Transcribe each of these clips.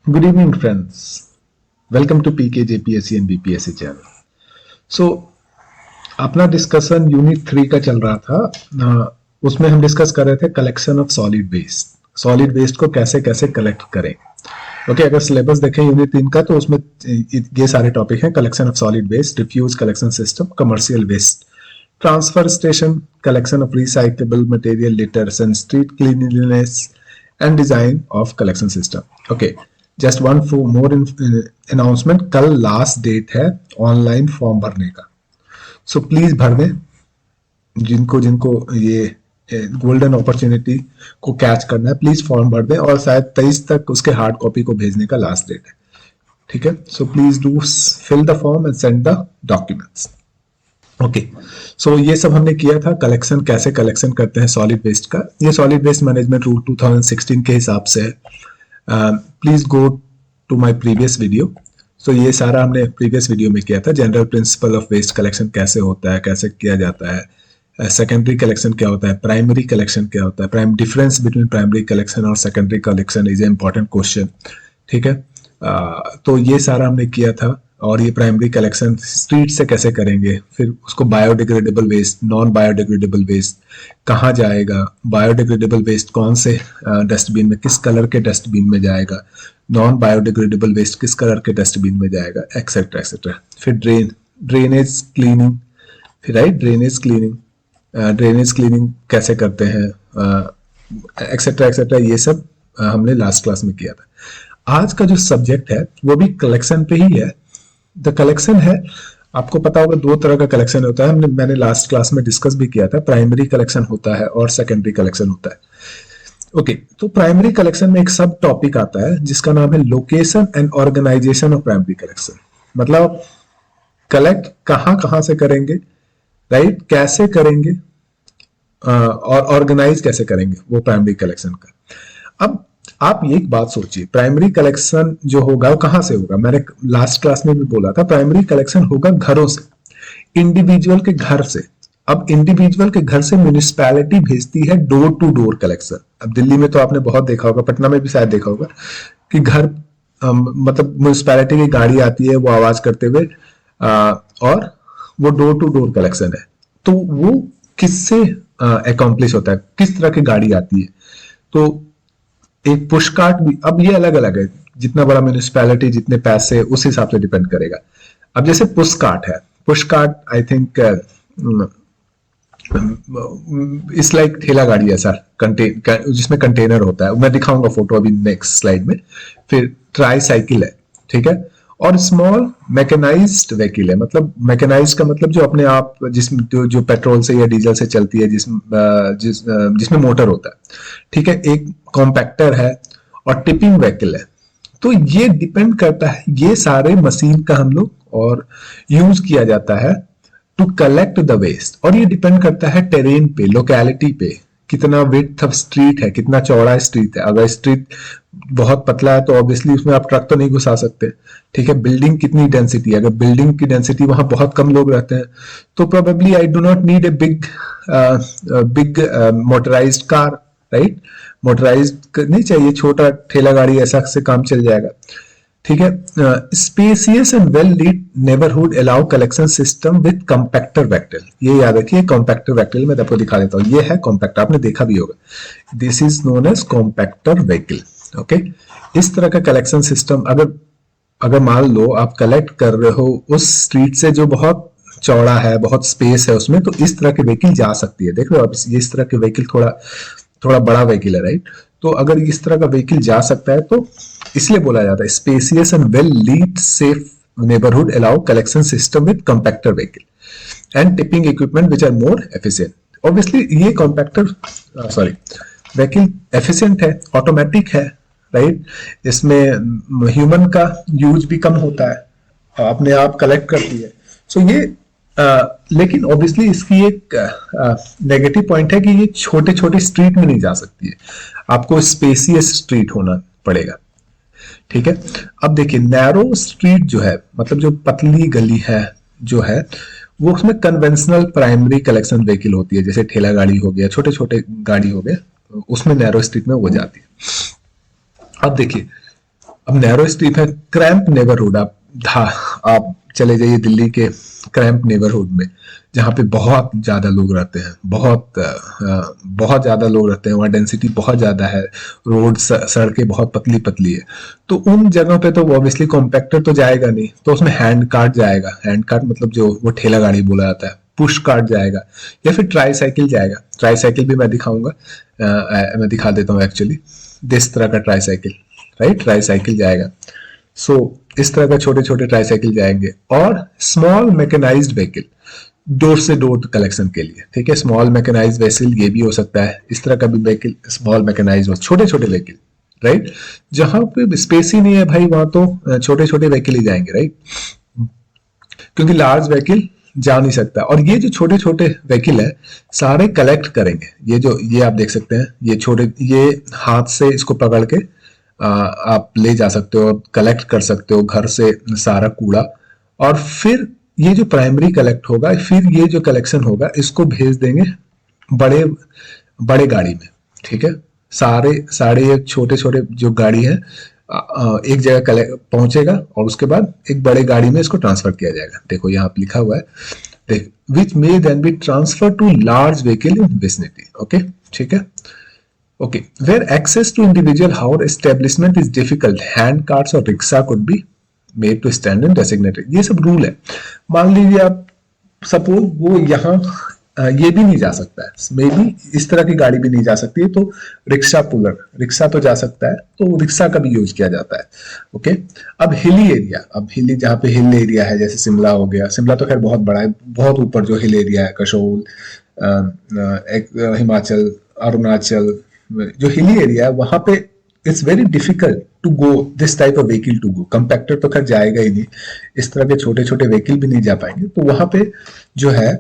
Good evening, friends. Welcome to PKJPSC and BPSC channel. So, अपना discussion unit 3 का चल रहा था। उसमें हम डिस्कस कर रहे थे collection of solid waste. Solid waste को कैसे कैसे कलेक्ट करें। ओके, अगर सिलेबस देखें यूनिट 3 का तो उसमें ये सारे टॉपिक हैं: collection of solid waste, refuse collection system, commercial waste, transfer station, collection of recyclable material, litters and street cleanliness and design of collection system. Okay, just one more announcement, कल last date है online form भरने का। So please भर दें, जिनको जिनको ये golden opportunity को कैच करना है, प्लीज फॉर्म भर दें। और शायद 23 तक उसके हार्ड कॉपी को भेजने का लास्ट डेट है। ठीक है, so please do fill the form and send the documents. Okay, सो ये सब हमने किया था। कलेक्शन कैसे कलेक्शन करते हैं सॉलिड वेस्ट का, ये सॉलिड वेस्ट मैनेजमेंट रूल 2016 के हिसाब से है। Please go to my previous video. So ये सारा हमने प्रीवियस वीडियो में किया था। General principle of waste collection कैसे होता है, कैसे किया जाता है, सेकेंडरी कलेक्शन क्या होता है, प्राइमरी कलेक्शन क्या होता है, डिफरेंस बिटवीन प्राइमरी कलेक्शन और secondary collection is a important question. ठीक है, तो ये सारा हमने किया था। और ये प्राइमरी कलेक्शन स्ट्रीट से कैसे करेंगे, फिर उसको biodegradable waste, non biodegradable waste कहाँ जाएगा, बायोडिग्रेडेबल वेस्ट कौन से डस्टबिन में, किस कलर के डस्टबिन में जाएगा, नॉन बायोडिग्रेडेबल वेस्ट किस कलर के डस्टबिन में जाएगा, एक्सेट्रा एक्सेट्रा। फिर ड्रेनेज क्लीनिंग, फिर राइट ड्रेनेज क्लीनिंग कैसे करते हैं, एक्सेट्रा एक्सेट्रा। ये सब हमने लास्ट क्लास में किया था। आज का जो सब्जेक्ट है वो भी कलेक्शन पे ही है। द कलेक्शन है, आपको पता होगा दो तरह का कलेक्शन होता है, मैंने लास्ट क्लास में डिस्कस भी किया था। प्राइमरी कलेक्शन होता है और सेकेंडरी कलेक्शन होता है। ओके, तो प्राइमरी कलेक्शन में एक सब टॉपिक आता है जिसका नाम है location and organization of primary collection. मतलब कलेक्ट कहां कहां से करेंगे, राइट, कैसे करेंगे और ऑर्गेनाइज कैसे करेंगे वो प्राइमरी कलेक्शन का। अब आप एक बात सोचिए, प्राइमरी कलेक्शन जो होगा वो कहां से होगा। मैंने लास्ट क्लास में भी बोला था, प्राइमरी कलेक्शन होगा घरों से, इंडिविजुअल के घर से। अब इंडिविजुअल के घर से म्यूनिसिपैलिटी भेजती है डोर टू डोर कलेक्शन। अब दिल्ली में तो आपने बहुत देखा होगा, पटना में भी शायद देखा होगा कि घर मतलब म्यूनिसिपैलिटी की गाड़ी आती है वो आवाज करते हुए, और वो डोर टू डोर कलेक्शन है। तो वो किससे अकॉम्प्लिश होता है, किस तरह की गाड़ी आती है। तो एक पुश कार्ट भी, अब ये अलग अलग है, जितना बड़ा म्यूनिसिपैलिटी जितने पैसे उस हिसाब से डिपेंड करेगा। अब जैसे पुश कार्ट है, पुश कार्ट आई थिंक इस लाइक ठेला गाड़ी ऐसा जिसमें कंटेनर होता है, मैं दिखाऊंगा फोटो अभी नेक्स्ट स्लाइड में। फिर ट्राई साइकिल है, ठीक है, और स्मॉल मैकेनाइज्ड व्हीकल है। मतलब मैकेनाइज्ड का मतलब जो अपने आप जिसमें जो पेट्रोल से या डीजल से चलती है, जिसमें मोटर होता है। ठीक है, एक कॉम्पैक्टर है और टिपिंग व्हीकल है। तो ये डिपेंड करता है, ये सारे मशीन का हम लोग और यूज किया जाता है टू कलेक्ट द वेस्ट। और ये डिपेंड करता है टेरेन पे, लोकेलिटी पे, कितना विड्थ ऑफ स्ट्रीट है, कितना चौड़ा स्ट्रीट है। अगर स्ट्रीट बहुत पतला है तो ऑब्वियसली उसमें आप ट्रक तो नहीं घुसा सकते। ठीक है, बिल्डिंग कितनी डेंसिटी है, अगर बिल्डिंग की डेंसिटी वहां बहुत कम लोग रहते हैं तो probably I do not need a big motorised car, right. Motorised नहीं चाहिए, छोटा ठेला गाड़ी ऐसा से काम चल जाएगा। ठीक है, spacious and well lead neighbourhood allow collection system with compactor vehicle. ये याद रखिए, कॉम्पैक्टर व्हीकल मैं आपको दिखा देता हूँ। ये है कॉम्पैक्टर, आपने देखा भी होगा, this is known as compactor vehicle. Okay, इस तरह का कलेक्शन सिस्टम अगर मान लो आप कलेक्ट कर रहे हो उस स्ट्रीट से जो बहुत चौड़ा है, बहुत स्पेस है उसमें, तो इस तरह की व्हीकल जा सकती है। देख रहे हो आप, इस तरह के व्हीकल थोड़ा बड़ा व्हीकल है, राइट। तो अगर इस तरह का व्हीकल जा सकता है तो इसलिए बोला जाता है spacious and well lead safe neighbourhood allow collection system with compactor vehicle and tipping equipment which are more efficient. Obviously ये कॉम्पैक्टर व्हीकल एफिशिएंट है, ऑटोमेटिक है, राइट। इसमें ह्यूमन का यूज भी कम होता है, अपने आप कलेक्ट करती है। सो ये लेकिन ऑब्वियसली इसकी एक नेगेटिव पॉइंट है कि ये छोटे छोटे स्ट्रीट में नहीं जा सकती है, आपको स्पेसियस स्ट्रीट होना पड़ेगा। ठीक है, अब देखिए नैरो स्ट्रीट जो है, मतलब जो पतली गली है जो है, वो उसमें कन्वेंशनल प्राइमरी कलेक्शन व्हीकल होती है, जैसे ठेला गाड़ी हो गया, छोटे छोटे गाड़ी हो गए, उसमें नैरो स्ट्रीट में वो जाती है। अब देखिए अब नैरो स्ट्रीप है, क्रैम्प नेबरहुड। आप चले जाइए दिल्ली के क्रैम्प नेबरहुड में, जहाँ पे बहुत ज्यादा लोग रहते हैं, बहुत ज्यादा लोग रहते हैं, वहाँ डेंसिटी बहुत ज्यादा है, रोड सड़कें बहुत पतली पतली है। तो उन जगहों पे तो ऑब्वियसली कॉम्पैक्टर तो जाएगा नहीं, तो उसमें हैंड कार्ट जाएगा। हैंड कार्ट मतलब जो वो ठेला गाड़ी बोला जाता है, पुश कार्ट जाएगा, या फिर ट्राई साइकिल जाएगा। ट्राई साइकिल भी मैं दिखाऊंगा, मैं दिखा देता हूँ एक्चुअली। इस तरह का try cycle, right, try cycle जाएगा। सो इस तरह का छोटे छोटे ट्राईसाइकिल जाएंगे। और स्मॉल मैकेनाइज्ड व्हीकल, डोर से डोर कलेक्शन के लिए, ठीक है। स्मॉल मैकेनाइज्ड व्हीकल ये भी हो सकता है, इस तरह का भी व्हीकल स्मॉल मैकेनाइज्ड, छोटे छोटे व्हीकल, राइट। जहां पे स्पेस ही नहीं है भाई, वहां तो छोटे छोटे व्हीकल ही जाएंगे, राइट, क्योंकि लार्ज व्हीकल जा नहीं सकता। और ये जो छोटे छोटे व्हीकल है सारे कलेक्ट करेंगे। ये आप देख सकते हैं, ये छोटे, ये हाथ से इसको पकड़ के आप ले जा सकते हो, कलेक्ट कर सकते हो घर से सारा कूड़ा। और फिर ये जो प्राइमरी कलेक्ट होगा, फिर ये जो कलेक्शन होगा इसको भेज देंगे बड़े बड़े गाड़ी में, ठीक है। सारे एक छोटे छोटे जो गाड़ी है एक जगह पहुंचेगा, और उसके बाद एक बड़े गाड़ी में इसको ट्रांसफर किया जाएगा। देखो यहाँ पे लिखा हुआ है, देख, which may then be transfer to large vehicle in vicinity. Okay, ठीक है। Okay, where access to individual house establishment is difficult, hand carts और rickshaw could be made to stand in designated। ये सब रूल है। मान लीजिए आप, suppose वो यहाँ ये भी नहीं जा सकता है, मे बी इस तरह की गाड़ी भी नहीं जा सकती है, तो रिक्शा पुलर, रिक्शा तो जा सकता है, तो रिक्शा का भी यूज किया जाता है। ओके, अब हिली एरिया, अब हिली, जहाँ पे हिल एरिया है, जैसे शिमला हो गया, शिमला तो खैर बहुत बड़ा है, बहुत ऊपर जो हिल एरिया है, कसोल, हिमाचल, अरुणाचल, जो हिली एरिया है वहां पे it's very difficult to go this type of vehicle to go. Compactor तो खैर जाएगा ही नहीं, इस तरह के छोटे छोटे व्हीकल भी नहीं जा पाएंगे। तो वहां पे जो है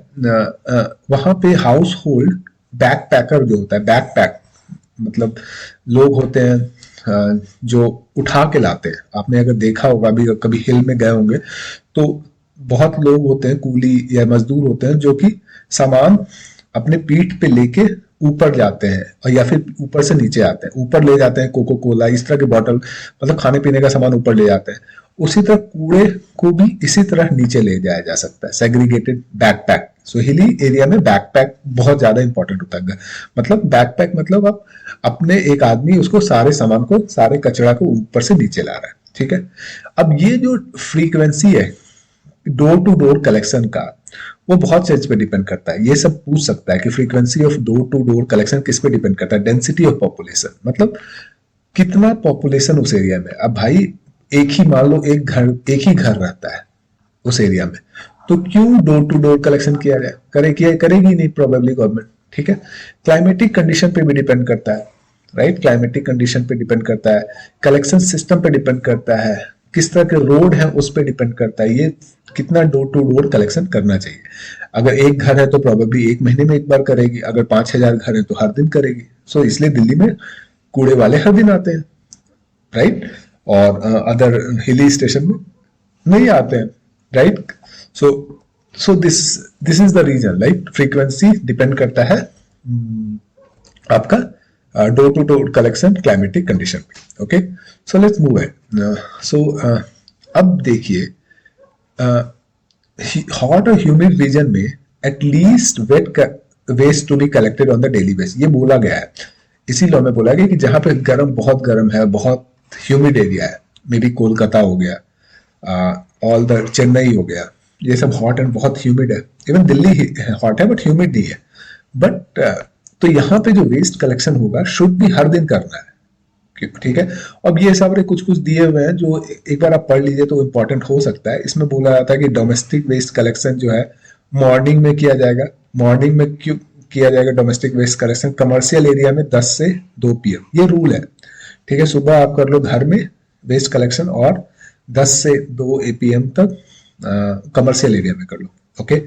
वहां पे हाउस होल्ड बैक पैकर जो होता है, बैक पैक मतलब लोग होते हैं जो उठा के लाते हैं। आपने अगर देखा होगा, अभी कभी हिल में गए होंगे तो बहुत लोग होते हैं, कूली या मजदूर होते हैं, जो कि सामान अपने पीठ पे लेके ऊपर जाते हैं, और या फिर ऊपर से नीचे आते हैं। ऊपर ले जाते हैं कोको कोला, इस तरह के बॉटल, मतलब खाने पीने का सामान ऊपर ले जाते हैं। उसी तरह कूड़े को भी इसी तरह नीचे ले जाया जा सकता है, सेग्रीगेटेड बैकपैक। सो हिली एरिया में बैकपैक बहुत ज्यादा इंपॉर्टेंट होता है। मतलब बैकपैक मतलब आप अपने एक आदमी उसको सारे सामान को, सारे कचरा को ऊपर से नीचे ला रहा है, ठीक है। अब ये जो फ्रीक्वेंसी है डोर टू डोर कलेक्शन का, वो बहुत चीज पे डिपेंड करता है। ये सब पूछ सकता है कि frequency of door to door collection किस पे डिपेंड करता है? डेंसिटी ऑफ पॉपुलेशन, मतलब कितना पॉपुलेशन उस एरिया में। अब भाई एक ही, मान लो एक ही घर रहता है उस एरिया में, तो क्यों डोर टू डोर कलेक्शन किया जाए? करेगी नहीं प्रोबेबली गवर्नमेंट, ठीक है। क्लाइमेटिक कंडीशन पे भी डिपेंड करता है, राइट, क्लाइमेटिक कंडीशन पे डिपेंड करता है, कलेक्शन सिस्टम पे डिपेंड करता है, किस तरह के रोड है उस पर डिपेंड करता है, ये कितना डोर टू डोर कलेक्शन करना चाहिए। अगर एक घर है तो प्रोबेबली एक महीने में एक बार करेगी, अगर 5,000 घर है तो हर दिन करेगी। सो इसलिए दिल्ली में कूड़े वाले हर दिन आते हैं, राइट, और अदर हिली स्टेशन में नहीं आते हैं, right. So this is the reason, right. Frequency depend करता है आपका door to door collection climatic condition पे। Okay, so let's move it. So अब देखिए, हॉट और ह्यूमिड रीजन में at least wet waste to be collected on the daily base, ये बोला गया है। इसी लॉ में बोला गया कि जहां पे गर्म, बहुत गर्म है, बहुत ह्यूमिड एरिया है, मे बी कोलकाता हो गया, ऑल द चेन्नई हो गया, ये सब हॉट एंड बहुत ह्यूमिड है। इवन दिल्ली हॉट है बट ह्यूमिड नहीं है। बट तो यहाँ पे जो वेस्ट कलेक्शन होगा शुड भी हर दिन करना है, ठीक है। अब ये सब कुछ कुछ दिए हुए हैं जो एक बार आप पढ़ लीजिए तो इंपॉर्टेंट हो सकता है। इसमें बोला जाता है कि डोमेस्टिक वेस्ट कलेक्शन जो है मॉर्निंग में किया जाएगा। मॉर्निंग में क्यों किया जाएगा domestic waste collection? Commercial area में 10 से 2 PM, ये रूल है, ठीक है। सुबह आप कर लो घर में वेस्ट कलेक्शन, और 10 से 2 PM तक कमर्शियल एरिया में कर लो, ओके।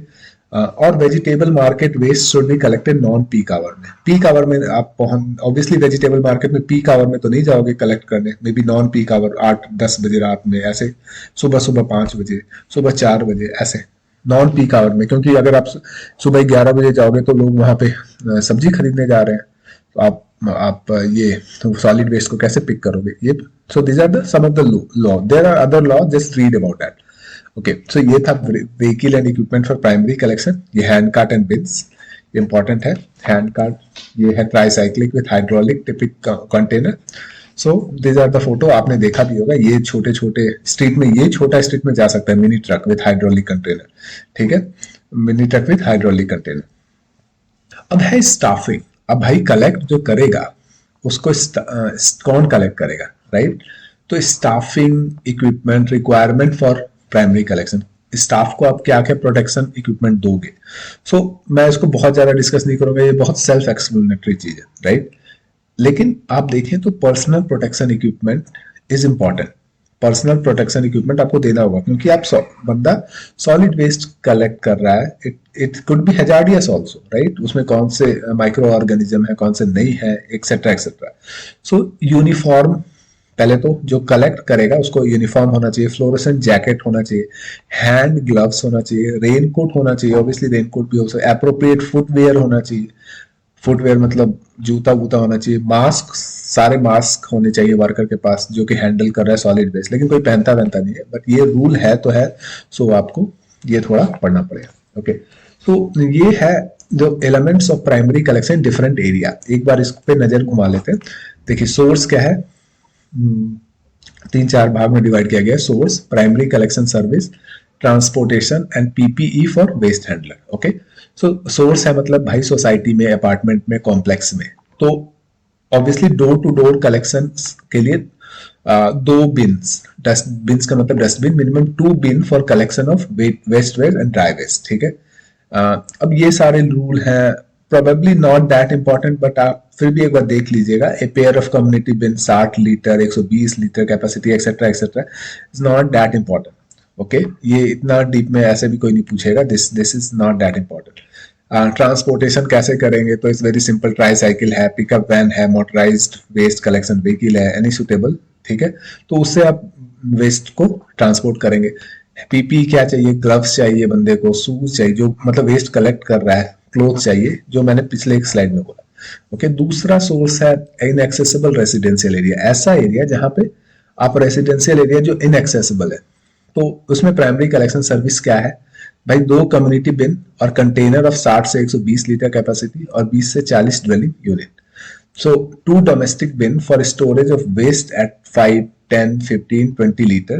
और vegetable market waste should be collected non peak hour में। पीक आवर में आप ऑब्वियसली वेजिटेबल मार्केट में पीक आवर में तो नहीं जाओगे कलेक्ट करने, maybe non peak hour 8-10 बजे रात में, ऐसे सुबह 5 बजे, सुबह 4 बजे, ऐसे नॉन पीक आवर में। क्योंकि अगर आप सुबह 11 बजे जाओगे तो लोग वहां पे सब्जी खरीदने जा रहे हैं, आप ये सॉलिड वेस्ट को कैसे पिक करोगे ये. So these are the some of the law. There are other law, just read about that. Okay, सो ये था vehicle and equipment for primary collection. ये hand cart and bins important है. Hand cart ये है tricyclic with hydraulic tipping container. So this are the photo. आपने देखा भी होगा, ये छोटे छोटे स्ट्रीट में, ये छोटा स्ट्रीट में जा सकता है mini truck with hydraulic container. ठीक है, mini truck with hydraulic container. अब है स्टाफिंग. अब भाई कलेक्ट जो करेगा उसको कौन कलेक्ट करेगा, राइट? तो staffing equipment requirement for primary collection. Staff को आप क्या क्या प्रोटेक्शन इक्विपमेंट दोगे. सो मैं इसको बहुत ज्यादा डिस्कस नहीं करूंगा, ये बहुत सेल्फ एक्सप्लेनेटरी चीज है, राइट? लेकिन आप देखें तो personal protection equipment is important. Personal protection equipment आपको देना होगा, क्योंकि आप बंदा सॉलिड वेस्ट कलेक्ट कर रहा है. It could be hazardous also, right? उसमें कौन से माइक्रो ऑर्गेनिज्म है, कौन से नहीं है, एक्सेट्रा एक्सेट्रा. सो यूनिफॉर्म, पहले तो जो कलेक्ट करेगा उसको यूनिफॉर्म होना चाहिए, फ्लोरोसेंट जैकेट होना चाहिए, हैंड ग्लव्स होना चाहिए, रेनकोट होना चाहिए. ऑब्वियसली रेनकोट भी हो सकता है. एप्रोप्रिएट फुटवेयर होना चाहिए. फुटवेयर मतलब जूता वूता होना चाहिए. मास्क, सारे मास्क होने चाहिए वर्कर के पास जो कि हैंडल कर रहा है सॉलिड वेस्ट. लेकिन कोई पहनता वहनता नहीं है, बट ये रूल है तो है. सो आपको ये थोड़ा पढ़ना पड़ेगा. ओके, तो ये है जो elements of primary collection different area. एक बार इस पे नजर घुमा लेते हैं. देखिए सोर्स क्या है, 3-4 भाग में डिवाइड किया गया. Source, primary collection service, transportation and PPE for waste handler. Okay, so source है मतलब भाई सोसाइटी में, अपार्टमेंट में, कॉम्प्लेक्स में. तो obviously door to door collection के लिए 2 बिन्स, डस्ट बिन्स का मतलब dustbin, minimum 2 bin for collection of waste waste and dry waste. ठीक है, अब ये सारे रूल हैं. Probably not that important, but आप फिर भी एक बार देख लीजिएगा. A pair of community bin 60 litre, 120 litre capacity etcetera etcetera is not that important. Okay, ये इतना डीप में ऐसे भी कोई नहीं पूछेगा. This is not that important. Transportation कैसे करेंगे, तो it's very simple. Try cycle है, पिकअप वैन है, मोटराइज्ड वेस्ट कलेक्शन व्हीकल है, एनी सुटेबल. ठीक है, तो उससे आप वेस्ट को ट्रांसपोर्ट करेंगे. पीपी क्या चाहिए, ग्लव्स चाहिए बंदे को, शूज चाहिए जो मतलब वेस्ट कलेक्ट कर रहा है, क्लोथ चाहिए जो मैंने पिछले एक स्लाइड में बोला. ओके, दूसरा सोर्स है इनएक्सेसिबल रेसिडेंशियल एरिया. ऐसा एरिया जहां पे आप रेसिडेंशियल एरिया जो इनएक्सेसिबल है, तो उसमें प्राइमरी कलेक्शन सर्विस क्या है भाई? 2 कम्युनिटी बिन और कंटेनर ऑफ 60 से 120 लीटर कैपेसिटी और 20 से 40 dwelling unit. So 2 domestic bin for storage of waste at 5, 10, 15, 20 liter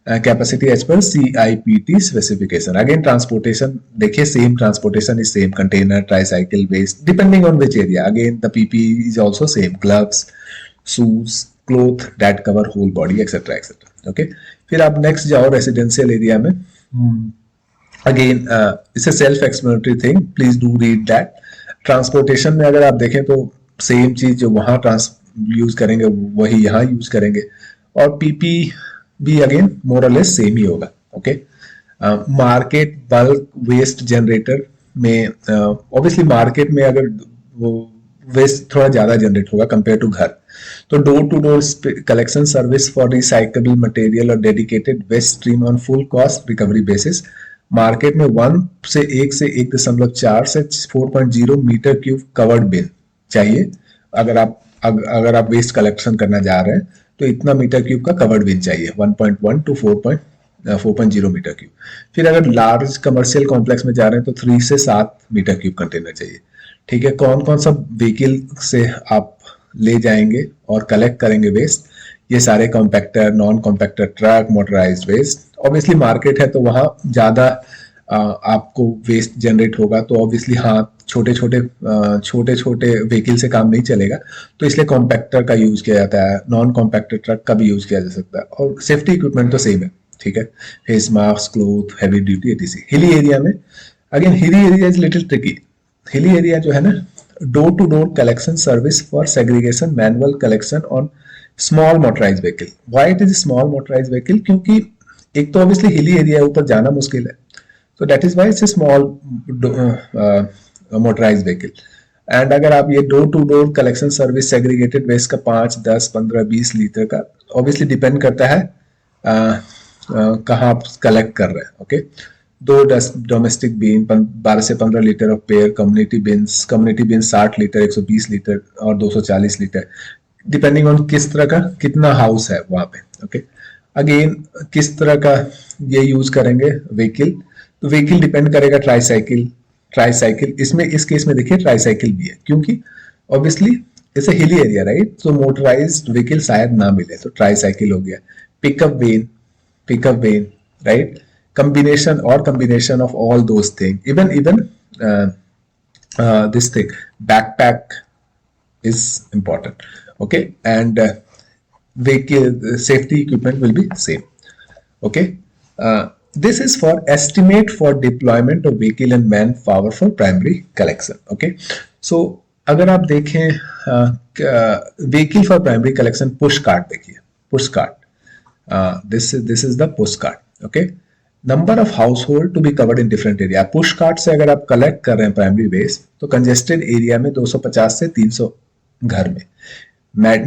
capacity as per CIPT specification. Again transportation, देखिए same transportation is same, container, tricycle, waste, depending on which area. Again the PPE is also same, gloves, shoes, cloth that cover whole body, etc. etc. Okay, फिर आप next जाओ residential area में. Again it's a self-explanatory thing. Please do read that. Transportation में अगर आप देखें तो same चीज जो वहां यूज करेंगे वही यहाँ यूज करेंगे. और पीपी भी अगेन मोर और लेस सेम ही होगा. Okay, market bulk waste generator में ऑब्वियसली मार्केट में अगर वो वेस्ट थोड़ा ज्यादा जनरेट होगा कंपेयर टू घर, तो door to door collection service for recyclable material और dedicated waste stream on full cost recovery basis. Market में 1 से 1.4 से 4.0 मीटर क्यूब कवर्ड बिन चाहिए. अगर आप वेस्ट कलेक्शन करना जा रहे हैं तो इतना मीटर क्यूब का कवर्ड बिन चाहिए, 1.1 टू 4.0 मीटर क्यूब. फिर अगर लार्ज कमर्शियल कॉम्प्लेक्स में जा रहे हैं तो 3 से 7 मीटर क्यूब कंटेनर चाहिए. ठीक है, कौन कौन सा व्हीकल से आप ले जाएंगे और कलेक्ट करेंगे वेस्ट? ये सारे compactor, non compactor truck, motorised waste. Obviously market है तो वहां ज्यादा आपको वेस्ट जनरेट होगा, तो ऑब्वियसली हाँ छोटे छोटे व्हीकल से काम नहीं चलेगा, तो इसलिए कॉम्पैक्टर का यूज किया जाता है. नॉन कॉम्पैक्टर ट्रक का भी यूज किया जा सकता है. और सेफ्टी इक्विपमेंट तो सेम है. ठीक है, face mask, cloth, heavy duty etc. Hilly area में again hilly area is little tricky. Hilly area जो है ना, door to door collection service for segregation manual collection on small motorise vehicle. Why it is small motorise vehicle? क्योंकि एक तो obviously hilly area ऊपर जाना मुश्किल है, so that is why it's a small motorized vehicle. And अगर आप ये door to door collection service segregated waste का 5, 10, 15, 20 लीटर का, ऑब्वियसली डिपेंड करता है कहाँ आप कलेक्ट कर रहे हैं. ओके, दो डोमेस्टिक बिन 12 से 15 litre of pair, community bin 60 litre, 120 litre और 240 लीटर, डिपेंडिंग ऑन किस तरह का कितना हाउस है वहां पे। ओके, अगेन किस तरह का ये यूज करेंगे व्हीकल, तो व्हीकल डिपेंड करेगा ट्राईसाइकिल इसमें, इस केस में देखिए ट्राईसाइकिल भी है, क्योंकि obviously it's hilly area right, तो मोटराइज्ड व्हीकल शायद ना मिले, तो ट्राईसाइकिल हो गया। Pickup when right, combination of all those things, even this thing, backpack is important. Okay, and vehicle safety equipment will be same. Okay, this is for estimate for deployment of vehicle and manpower for primary collection. Okay, so अगर आप देखें vehicle for primary collection, push cart देखिए, push cart, this is the push cart. Okay, number of household to be covered in different area, push cart से अगर आप collect कर रहे हैं प्राइमरी वेस्ट, तो कंजेस्टेड एरिया में 250 से 300 घर में,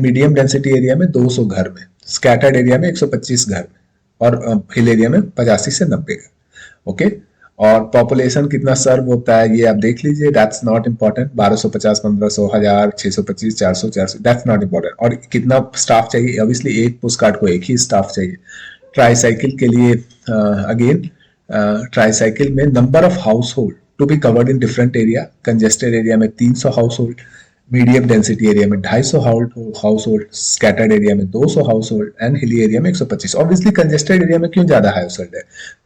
मीडियम डेंसिटी एरिया में 200 घर में, स्कैटर्ड एरिया में 125 घर में, और हिल एरिया में 85 से 90 घर। ओके, और पॉपुलेशन कितना सर्व होता है ये आप देख लीजिए, that's not important, 1250, 1500, 1000, 625, 400, that's not important. और कितना स्टाफ चाहिए, ऑब्वियसली एक पुश कार्ट को एक ही स्टाफ चाहिए। ट्राईसाइकिल के लिए अगेन ट्राईसाइकिल में number of household to be covered in different area, congested area में 300 household, medium density area में 250 हाउस होल्ड, स्कैटर्ड एरिया में 200 household and hilly area में 125। ऑब्वियसली कंजेस्टेड एरिया में क्यों ज्यादा house hold है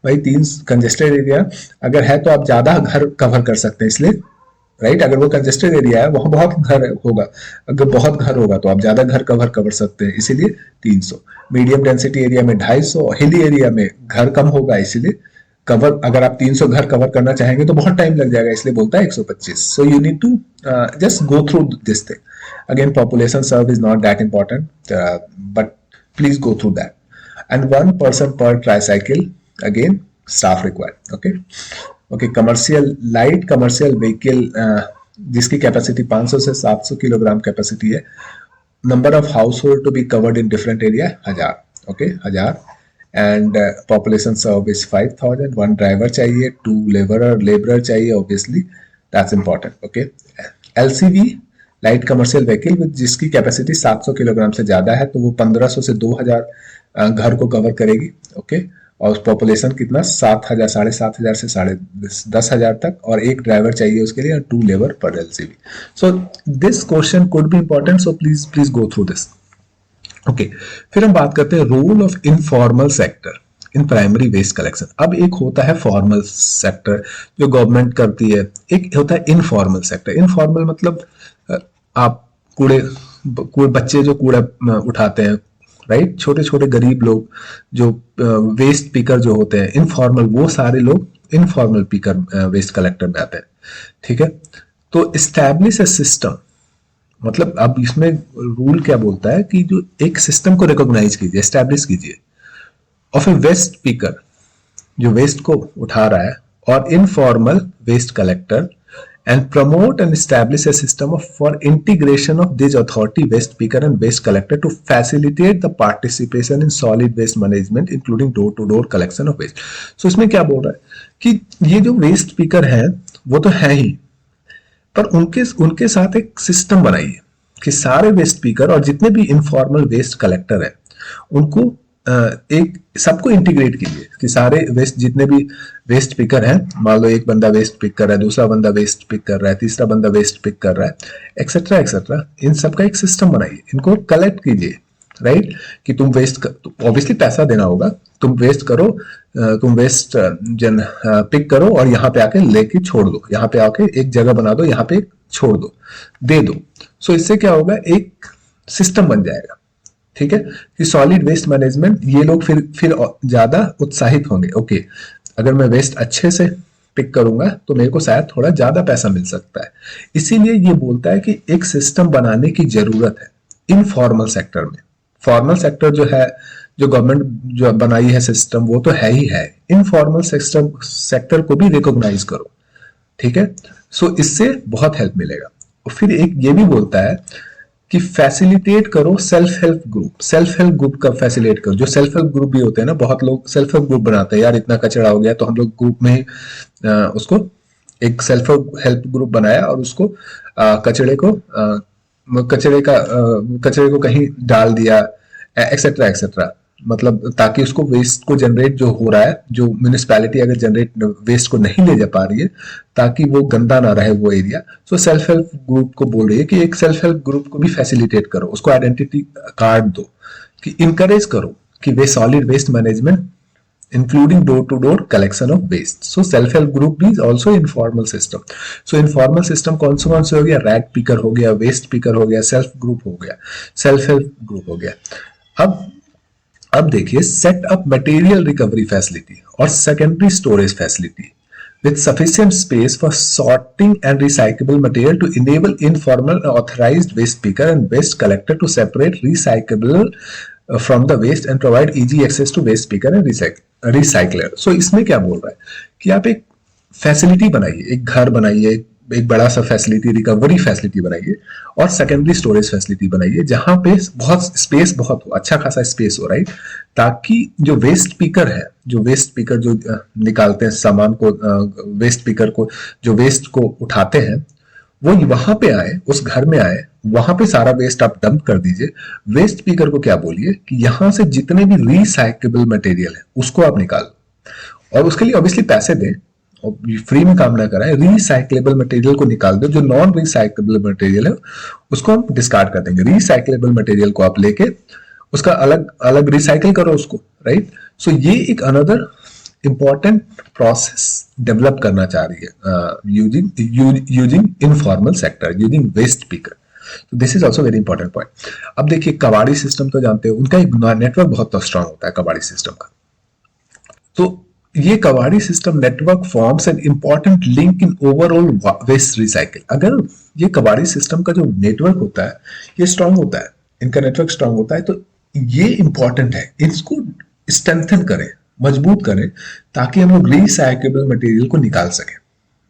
भाई, 3 congested area अगर है तो आप ज्यादा घर कवर कर सकते हैं, इसलिए राइट, अगर वो कंजेस्टेड एरिया है वहां बहुत घर होगा, अगर बहुत घर होगा तो आप ज्यादा घर कर सकते हैं, इसीलिए 300। मीडियम डेंसिटी एरिया में 250, हिली एरिया में घर कम होगा, इसीलिए कवर, अगर आप 300 घर कवर करना चाहेंगे तो बहुत टाइम लग जाएगा, इसलिए बोलता है 125। So you need to just go through this thing. Again population serve is not that important, but please go through that. And 1 person पर tricycle, again staff required. Okay, commercial, light commercial vehicle जिसकी capacity 500 से 700 kilogram capacity है, number of household to be covered in different area 1000। Okay, 1000 and population serve is 5000, 1 driver चाहिए, 2 labourer चाहिए, obviously that's important. Okay, LCV light commercial vehicle with जिसकी capacity 700 kilogram से ज्यादा है, तो वो 1500 से 2000 घर को कवर करेगी। ओके, और पॉपुलेशन कितना, 7000, 7500 से 10,500 तक, और 1 ड्राइवर चाहिए उसके लिए, और 2 लेबर पर LCV. So this question could be important, so please go through this. Okay, फिर हम बात करते हैं role of informal sector in primary waste collection. अब एक होता है फॉर्मल सेक्टर जो गवर्नमेंट करती है, एक होता है इनफॉर्मल सेक्टर। इनफॉर्मल मतलब आप बच्चे जो कूड़ा उठाते हैं, राइट, छोटे छोटे गरीब लोग जो वेस्ट पिकर जो होते हैं, इनफॉर्मल, वो सारे लोग इनफॉर्मल पिकर वेस्ट कलेक्टर में आते हैं। ठीक है, तो इस्टेब्लिश ए सिस्टम, मतलब अब इसमें रूल क्या बोलता है कि जो एक सिस्टम को रिकॉग्नाइज कीजिए, एस्टैब्लिश कीजिए, ऑफ ए वेस्ट पिकर जो वेस्ट को उठा रहा है, और informal waste collector, and promote and establish a system of for integration of this authority waste picker and waste collector to facilitate the participation in solid waste management including door to door collection of waste. So इसमें क्या बोल रहा है कि ये जो waste picker है वो तो है ही, पर उनके साथ एक सिस्टम बनाइए कि सारे वेस्ट पिकर और जितने भी इनफॉर्मल वेस्ट कलेक्टर हैं उनको एक सबको इंटीग्रेट कीजिए कि सारे वेस्ट, जितने भी वेस्ट पिकर हैं, मान लो एक बंदा वेस्ट पिक कर रहा है, दूसरा बंदा वेस्ट पिक कर रहा है, तीसरा बंदा वेस्ट पिक कर रहा है, एक्सेट्रा एक्सेट्रा, इन सबका एक सिस्टम बनाइए, इनको कलेक्ट कीजिए, राइट, कि तुम वेस्ट, ऑब्वियसली पैसा देना होगा, तुम वेस्ट करो, तुम वेस्ट पिक करो और यहाँ पे आके लेके छोड़ दो, यहाँ पे आके एक जगह बना दो, यहाँ पे छोड़ दो, दे दो। सो इससे क्या होगा, एक सिस्टम बन जाएगा। ठीक है, कि सॉलिड वेस्ट मैनेजमेंट, ये लोग फिर ज्यादा उत्साहित होंगे। ओके, अगर मैं वेस्ट अच्छे से पिक करूंगा तो मेरे को शायद थोड़ा ज्यादा पैसा मिल सकता है। इसीलिए ये बोलता है कि एक सिस्टम बनाने की जरूरत है इनफॉर्मल सेक्टर में। फॉर्मल सेक्टर जो है, जो गवर्नमेंट जो बनाई है सिस्टम, वो तो है ही है, इनफॉर्मल सेक्टर को भी रिकॉग्नाइज करो। ठीक है, सो इससे बहुत हेल्प मिलेगा। और फिर एक ये भी बोलता है कि फैसिलिटेट करो self help group. Self help group का फैसिलिटेट करो। जो सेल्फ हेल्प ग्रुप भी होते हैं ना, बहुत लोग सेल्फ हेल्प ग्रुप बनाते हैं, यार इतना कचरा हो गया तो हम लोग ग्रुप में ही उसको एक सेल्फ हेल्प ग्रुप बनाया और उसको कचरे को कहीं डाल दिया, एक्सेट्रा एक्सेट्रा। मतलब ताकि उसको वेस्ट को जनरेट जो हो रहा है, जो म्यूनिसपैलिटी अगर जनरेट वेस्ट को नहीं ले जा पा रही है, ताकि वो गंदा ना रहे वो area. So self help group को बोल रही है कि एक सेल्फ हेल्प ग्रुप को भी फैसिलिटेट करो, उसको आइडेंटिटी कार्ड दो, कि इंकरेज करो कि वे solid waste management including door-to-door collection of waste. So self-help group is also informal system. So informal system कौन से हो गया? रैग पिकर हो गया, वेस्ट पिकर हो गया, सेल्फ ग्रुप हो गया, सेल्फ हेल्प ग्रुप हो गया। अब देखिए, set up material recovery facility और secondary storage facility with sufficient space for sorting and recyclable material to enable informal authorized waste picker and waste collector to separate recyclable from the waste and provide easy access to waste picker and recycler. So इसमें क्या बोल रहा है कि आप एक facility बनाइए, एक घर बनाइए, एक बड़ा सा फैसिलिटी, रिकवरी फैसिलिटी बनाइए और सेकेंडरी स्टोरेज फैसिलिटी बनाइए जहां पे बहुत हो, अच्छा खासा स्पेस हो, राइट? ताकि जो वेस्ट पिकर है, जो वेस्ट पिकर जो निकालते हैं सामान को, वेस्ट पिकर को, जो वेस्ट को उठाते हैं, वो वहां पे आए, उस घर में आए, वहां पे सारा वेस्ट आप डंप कर दीजिए। वेस्ट पिकर को क्या बोलिए कि यहां से जितने भी रिसाइकेबल मटेरियल है उसको आप निकालो, और उसके लिए ऑब्वियसली पैसे दें, फ्री में काम ना कराएं। रिसाइक्लेबल मटेरियल को निकाल दो, जो नॉन रिसाइक्लेबल मटेरियल है उसको हम डिस्कार्ड कर देंगे। रिसाइक्लेबल मटेरियल को आप लेके उसका अलग अलग रिसाइकिल करो उसको, राइट? सो ये एक अनदर इंपॉर्टेंट प्रोसेस डेवलप करना चाह रही है using informal sector, using waste picker. This is also very important point. अब देखिए, कबाड़ी सिस्टम तो जानते हो, उनका एक नेटवर्क बहुत स्ट्रांग होता है कबाड़ी सिस्टम का। तो ये कबाड़ी system network forms an important link in overall waste recycle. अगर ये कबाड़ी सिस्टम का जो नेटवर्क होता है ये स्ट्रांग होता है, इनका नेटवर्क स्ट्रांग होता है, तो ये इंपॉर्टेंट है, इसको स्ट्रेंथन करें, मजबूत करें, ताकि हम लोग रिसाइकेबल मटेरियल को निकाल सकें।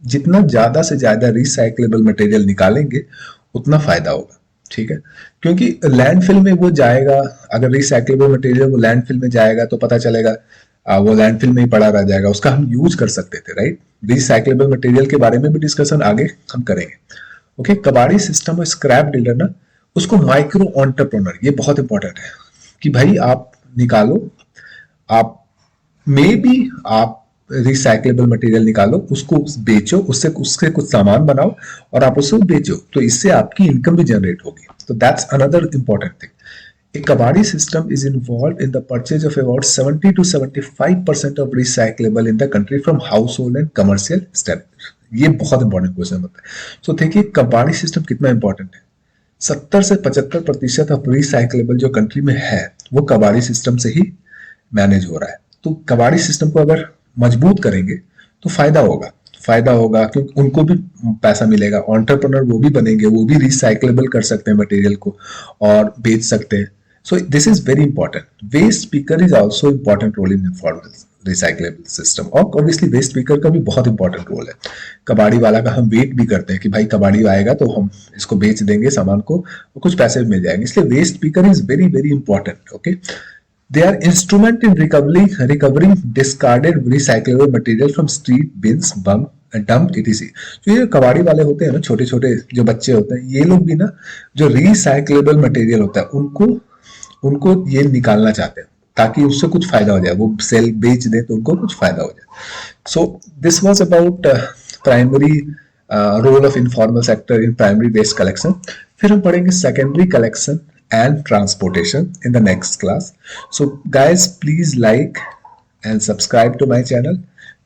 जितना ज्यादा से ज्यादा रिसाइकेबल मटेरियल निकालेंगे उतना फायदा होगा, ठीक है? क्योंकि लैंडफिल में वो जाएगा, अगर रिसाइकेबल मटेरियल वो लैंडफिल में जाएगा तो पता चलेगा वो लैंडफिल में ही पड़ा रह जाएगा, उसका हम यूज कर सकते थे, राइट? रिसाइकेबल मटेरियल के बारे में भी डिस्कशन आगे हम करेंगे। ओके, कबाड़ी सिस्टम और स्क्रैप डीलर ना, उसको माइक्रो एंटरप्रेन्योर, ये बहुत इंपॉर्टेंट है कि भाई आप निकालो, आप आप रिसाइक्लेबल मटेरियल निकालो, उसको बेचो, उससे कुछ सामान बनाओ और आप उसको बेचो, तो इससे आपकी इनकम भी जनरेट होगी। तो that's another important thing. A kabadi system is involved in the purchase of about 70 to 75% of recyclable in the country from household and commercial establishment. ये बहुत इंपॉर्टेंट क्वेश्चन होता है। तो देखिए, कबाड़ी सिस्टम कितना इंपॉर्टेंट है। 70 से 75% ऑफ रिसाइक्लेबल जो कंट्री में है वो कबाड़ी सिस्टम से ही मैनेज हो रहा है। तो कबाड़ी सिस्टम को अगर मजबूत करेंगे तो फायदा होगा क्योंकि उनको भी पैसा मिलेगा, एंटरप्रेन्योर वो भी बनेंगे, वो भी रिसाइक्लेबल कर सकते हैं मटेरियल को और बेच सकते हैं। So this is very important. Waste picker is also important role in informal recyclable system, और obviously waste picker का भी बहुत important role है। कबाड़ी वाला का हम वेट भी करते हैं कि भाई कबाड़ी आएगा तो हम इसको बेच देंगे सामान को और कुछ पैसे मिल जाएंगे, इसलिए waste picker is very very important. Okay, they are instrument in recovering discarded recyclable material from street bins, dump etc. तो ये कबाड़ी वाले होते हैं ना, छोटे छोटे जो बच्चे होते हैं, ये लोग भी ना जो रिसाइक्लेबल मटेरियल होता है उनको ये निकालना चाहते हैं ताकि उससे कुछ फायदा हो जाए, वो सेल बेच दे तो उनको कुछ फायदा हो जाए। So this was about primary role of informal sector in primary waste collection. फिर हम पढ़ेंगे secondary collection and transportation in the next class. So guys, please like and subscribe to my channel.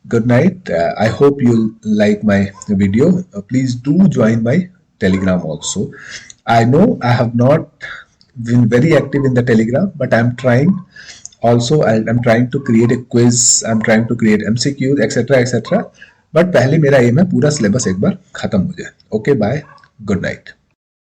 Good night. I hope you like my video. Please do join my Telegram also. I know I have not been very active in the Telegram, but I'm trying. Also, I'm trying to create a quiz. I'm trying to create MCQs, etc., etc. But पहले मेरा aim है पूरा syllabus एक बार खत्म हो जाए. Okay, bye. Good night.